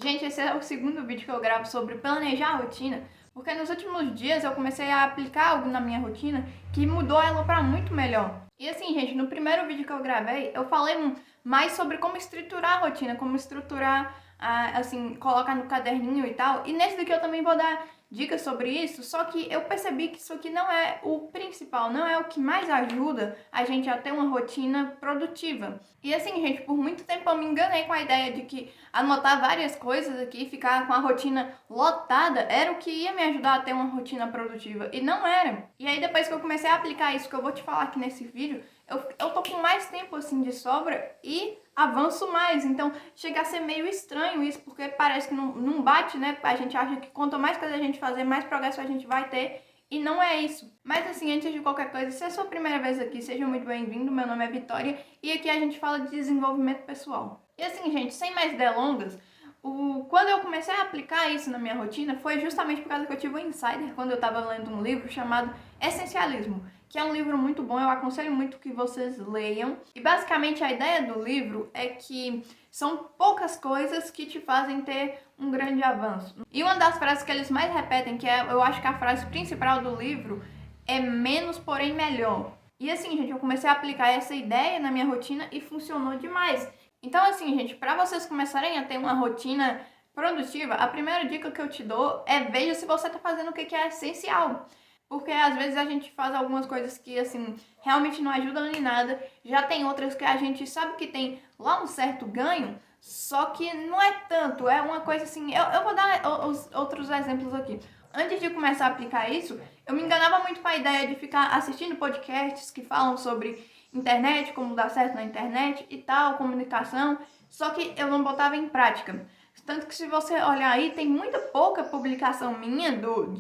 Gente, esse é o segundo vídeo que eu gravo sobre planejar a rotina, porque nos últimos dias eu comecei a aplicar algo na minha rotina que mudou ela para muito melhor. E assim, gente, no primeiro vídeo que eu gravei, eu falei mais sobre como estruturar a rotina, como estruturar, assim, colocar no caderninho e tal. E nesse daqui eu também vou dar dicas sobre isso, só que eu percebi que isso aqui não é o principal, não é o que mais ajuda a gente a ter uma rotina produtiva. E assim, gente, por muito tempo eu me enganei com a ideia de que anotar várias coisas aqui, ficar com a rotina lotada, era o que ia me ajudar a ter uma rotina produtiva. E não era. E aí depois que eu comecei a aplicar isso que eu vou te falar aqui nesse vídeo, eu tô com mais tempo assim de sobra e avanço mais. Então chega a ser meio estranho isso, porque parece que não bate, né? A gente acha que quanto mais coisa a gente fazer, mais progresso a gente vai ter. E não é isso. Mas assim, antes de qualquer coisa, se é a sua primeira vez aqui, seja muito bem-vindo. Meu nome é Vitória e aqui a gente fala de desenvolvimento pessoal. E assim, gente, sem mais delongas, quando eu comecei a aplicar isso na minha rotina foi justamente por causa que eu tive um insider quando eu estava lendo um livro chamado Essencialismo, que é um livro muito bom, eu aconselho muito que vocês leiam. E basicamente a ideia do livro é que são poucas coisas que te fazem ter um grande avanço. E uma das frases que eles mais repetem, que é, eu acho que a frase principal do livro, é menos, porém melhor. E assim, gente, eu comecei a aplicar essa ideia na minha rotina e funcionou demais. Então, assim, gente, para vocês começarem a ter uma rotina produtiva, a primeira dica que eu te dou é veja se você está fazendo o que é essencial. Porque às vezes a gente faz algumas coisas que, assim, realmente não ajudam em nada. Já tem outras que a gente sabe que tem lá um certo ganho, só que não é tanto. É uma coisa assim. Eu vou dar os outros exemplos aqui. Antes de começar a aplicar isso, eu me enganava muito com a ideia de ficar assistindo podcasts que falam sobre internet, como dar certo na internet e tal, comunicação, só que eu não botava em prática. Tanto que se você olhar aí, tem muita pouca publicação minha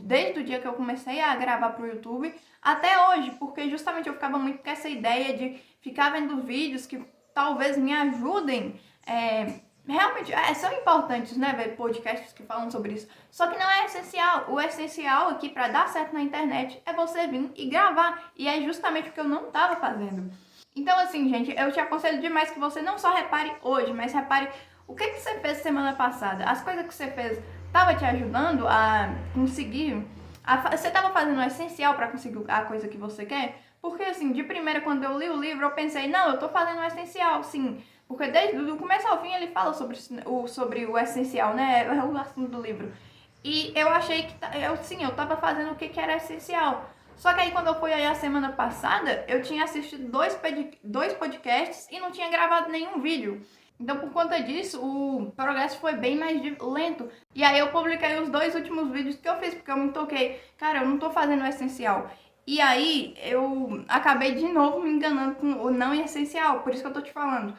desde o dia que eu comecei a gravar pro YouTube até hoje, porque justamente eu ficava muito com essa ideia de ficar vendo vídeos que talvez me ajudem. Realmente, são importantes, né, ver podcasts que falam sobre isso. Só que não é essencial. O essencial aqui para dar certo na internet é você vir e gravar. E é justamente o que eu não estava fazendo. Então, assim, gente, eu te aconselho demais que você não só repare hoje, mas repare o que você fez semana passada. As coisas que você fez estavam te ajudando a conseguir. Você estava fazendo o essencial para conseguir a coisa que você quer? Porque, assim, de primeira, quando eu li o livro, eu pensei, não, eu tô fazendo o essencial, sim. Porque desde o começo ao fim ele fala sobre o essencial, né? É o assunto do livro. E eu achei que, eu tava fazendo o que era essencial. Só que aí quando eu fui aí a semana passada, eu tinha assistido dois podcasts e não tinha gravado nenhum vídeo. Então, por conta disso, o progresso foi bem mais lento. E aí eu publiquei os 2 últimos vídeos que eu fiz, porque eu me toquei, cara, eu não tô fazendo o essencial. E aí eu acabei de novo me enganando com o não essencial, por isso que eu tô te falando.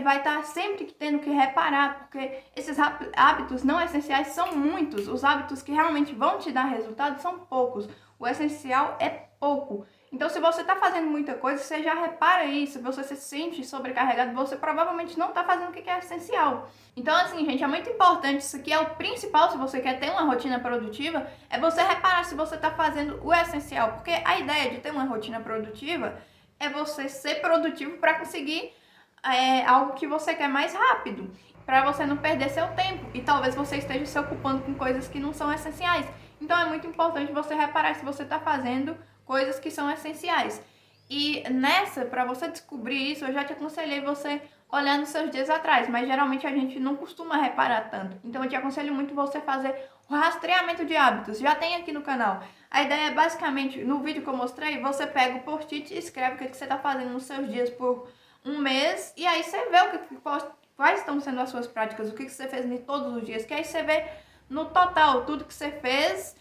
Vai estar sempre tendo que reparar, porque esses hábitos não essenciais são muitos. Os hábitos que realmente vão te dar resultado são poucos. O essencial é pouco. Então, se você está fazendo muita coisa, você já repara isso. Se você se sente sobrecarregado, você provavelmente não está fazendo o que é essencial. Então, assim, gente, é muito importante. Isso aqui é o principal se você quer ter uma rotina produtiva, é você reparar se você está fazendo o essencial. Porque a ideia de ter uma rotina produtiva é você ser produtivo para conseguir algo que você quer mais rápido, para você não perder seu tempo e talvez você esteja se ocupando com coisas que não são essenciais. Então é muito importante você reparar se você está fazendo coisas que são essenciais. E nessa, para você descobrir isso, eu já te aconselhei você olhar nos seus dias atrás, mas geralmente a gente não costuma reparar tanto. Então eu te aconselho muito você fazer o rastreamento de hábitos. Já tem aqui no canal. A ideia é basicamente, no vídeo que eu mostrei, você pega o post-it e escreve o que você está fazendo nos seus dias por um mês, e aí você vê quais estão sendo as suas práticas, o que você fez em todos os dias, que aí você vê no total tudo que você fez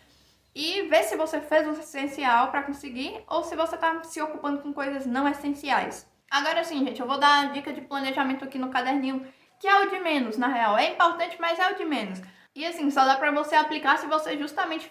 e vê se você fez o essencial para conseguir ou se você está se ocupando com coisas não essenciais. Agora sim, gente, eu vou dar a dica de planejamento aqui no caderninho, que é o de menos, na real. É importante, mas é o de menos. E assim, só dá para você aplicar se você justamente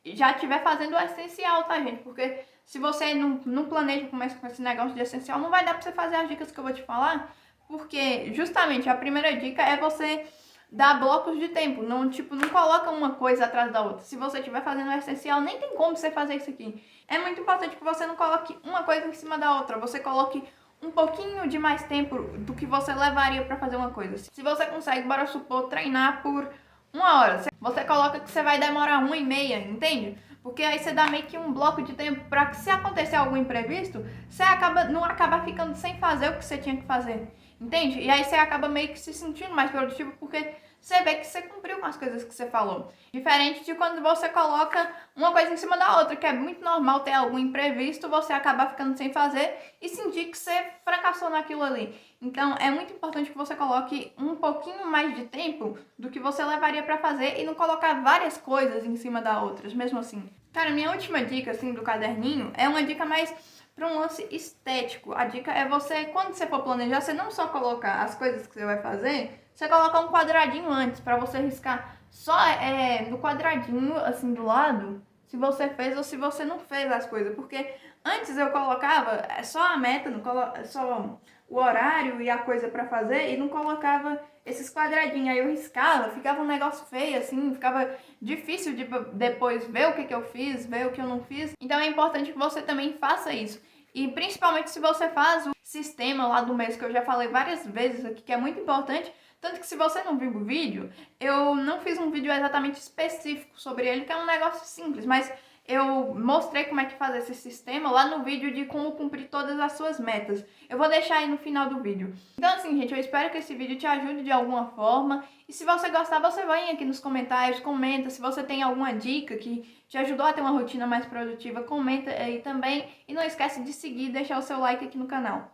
já estiver fazendo o essencial, tá, gente? Porque se você não planeja começar com esse negócio de essencial, não vai dar pra você fazer as dicas que eu vou te falar, porque justamente a primeira dica é você dar blocos de tempo, não coloca uma coisa atrás da outra. Se você estiver fazendo o essencial, nem tem como você fazer isso aqui. É muito importante que você não coloque uma coisa em cima da outra, você coloque um pouquinho de mais tempo do que você levaria para fazer uma coisa. Se você consegue, bora supor, treinar por 1 hora, você coloca que você vai demorar 1h30, entende? Porque aí você dá meio que um bloco de tempo para que, se acontecer algum imprevisto, você não acaba ficando sem fazer o que você tinha que fazer, entende? E aí você acaba meio que se sentindo mais produtivo porque você vê que você cumpriu com as coisas que você falou. Diferente de quando você coloca uma coisa em cima da outra, que é muito normal ter algum imprevisto, você acabar ficando sem fazer e sentir que você fracassou naquilo ali. Então é muito importante que você coloque um pouquinho mais de tempo do que você levaria para fazer e não colocar várias coisas em cima da outras, mesmo assim. Cara, minha última dica assim do caderninho é uma dica mais para um lance estético. A dica é você, quando você for planejar, você não só colocar as coisas que você vai fazer, você coloca um quadradinho antes para você riscar só no quadradinho assim do lado se você fez ou se você não fez as coisas, porque antes eu colocava só a meta, só o horário e a coisa para fazer e não colocava esses quadradinhos, aí eu riscava, ficava um negócio feio assim, ficava difícil de depois ver o que eu fiz, ver o que eu não fiz. Então é importante que você também faça isso. E principalmente se você faz o sistema lá do mês, que eu já falei várias vezes aqui, que é muito importante. Tanto que, se você não viu o vídeo, eu não fiz um vídeo exatamente específico sobre ele, que é um negócio simples, mas eu mostrei como é que faz esse sistema lá no vídeo de como cumprir todas as suas metas. Eu vou deixar aí no final do vídeo. Então assim, gente, eu espero que esse vídeo te ajude de alguma forma. E se você gostar, você vai aqui nos comentários, comenta. Se você tem alguma dica que te ajudou a ter uma rotina mais produtiva, comenta aí também. E não esquece de seguir e deixar o seu like aqui no canal.